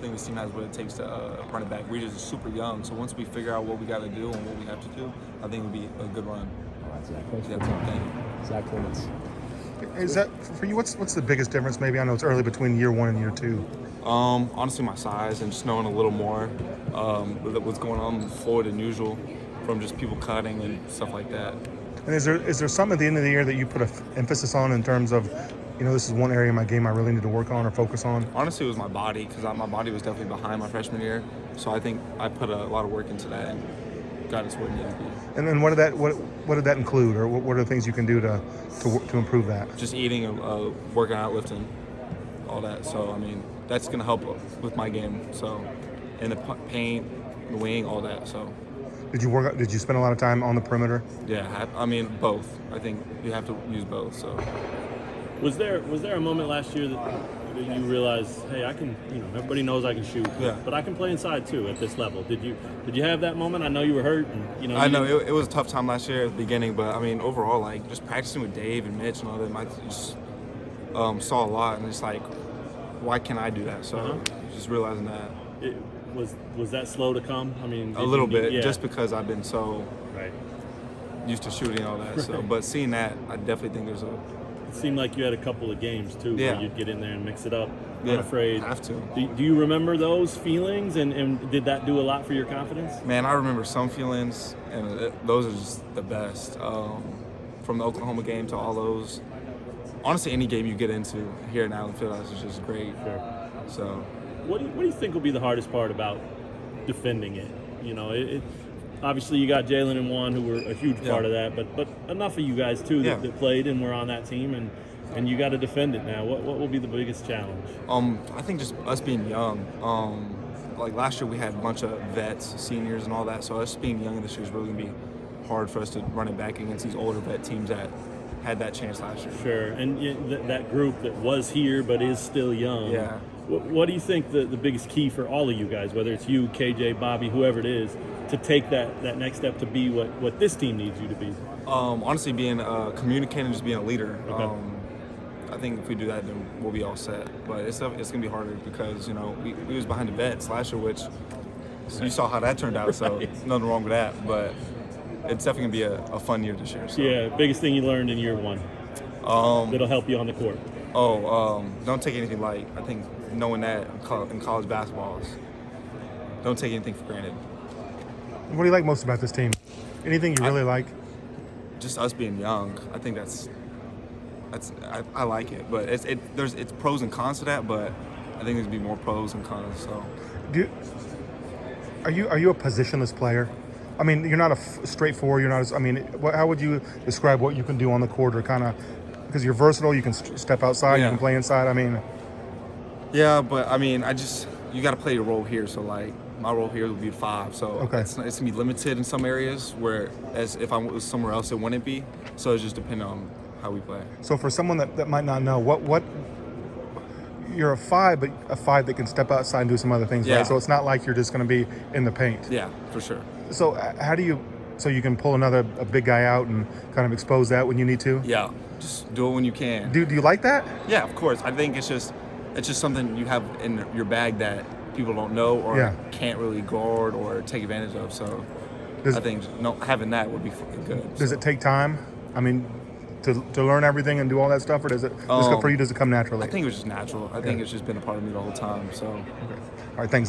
I think this team has what it takes to run it back. We're just super young, so once we figure out what we got to do and what we have to do, I think it'll be a good run. All right, Zach. Thanks for Yeah, the time. thank you. Zach Clements. Is that for you? What's the biggest difference? Maybe I know it's early between year one and year two. Honestly, my size and just knowing a little more what's going on with Floyd than usual, from just people cutting and stuff like that. And is there something at the end of the year that you put an emphasis on in terms of, this is one area of my game I really need to work on or focus on? Honestly, it was my body, because my body was definitely behind my freshman year. So I think I put a lot of work into that and got us where it needed to be. And then what did that include, or what are the things you can do to improve that? Just eating, working out, lifting, all that. So I mean, that's gonna help with my game. So, and the paint, the wing, all that. So. Did you spend a lot of time on the perimeter? Yeah, I mean both. I think you have to use both. So. Was there a moment last year that you realized, hey, I can, everybody knows I can shoot, yeah, but I can play inside too at this level? Did you have that moment? I know you were hurt, and I know it was a tough time last year at the beginning, but I mean overall, like just practicing with Dave and Mitch and all them, I just saw a lot, and it's like, why can't I do that? So just realizing that. Was that slow to come? I mean, a little bit, yeah. just because I've been so used to shooting and all that. So, but seeing that, I definitely think there's a. It seemed like you had a couple of games too, yeah, where you'd get in there and mix it up. Yeah, unafraid. Have to. Do you remember those feelings, and did that do a lot for your confidence? Man, I remember some feelings, and those are just the best. From the Oklahoma game to all those. Honestly, any game you get into here in Allen Fieldhouse is just great. Sure. So. What do you think will be the hardest part about defending it? Obviously you got Jalen and Juan, who were a huge part of that, but enough of you guys too that played and were on that team, and you got to defend it now. What will be the biggest challenge? I think just us being young. Like last year we had a bunch of vets, seniors and all that, so us being young this year is really gonna be hard for us to run it back against these older vet teams that had that chance last year. Sure, and that group that was here but is still young. Yeah. What do you think the biggest key for all of you guys, whether it's you, KJ, Bobby, whoever it is, to take that next step to be what this team needs you to be? Honestly, being communicating, just being a leader. Okay. I think if we do that, then we'll be all set. But it's gonna be harder because we was behind the vets last year, which you saw how that turned out. So nothing wrong with that. But it's definitely gonna be a fun year this year. So. Yeah, biggest thing you learned in year one that'll help you on the court. Don't take anything light. I think knowing that in college basketball don't take anything for granted. What do you like most about this team? Anything you really like? Just us being young. I think I like it, but it's pros and cons to that. But I think there's be more pros and cons. So, are you a positionless player? I mean, you're not a straight forward. You're not. How would you describe what you can do on the court, or kind of? Because you're versatile, you can step outside, you can play inside. Yeah, but you got to play your role here. So like my role here would be 5. So it's gonna be limited in some areas. Whereas if I was somewhere else, it wouldn't be. So it's just depending on how we play. So for someone that might not know, what you're a 5, but a 5 that can step outside and do some other things, right? So it's not like you're just going to be in the paint. Yeah, for sure. So how do you? So you can pull a big guy out and kind of expose that when you need to? Yeah, just do it when you can. Do you like that? Yeah, of course. I think it's just something you have in your bag that people don't know or can't really guard or take advantage of. So I think having that would be good. Does it take time? To learn everything and do all that stuff, or does it for you? Does it come naturally? I think it was just natural. I think it's just been a part of me the whole time. So. Okay. All right, thanks, Zach.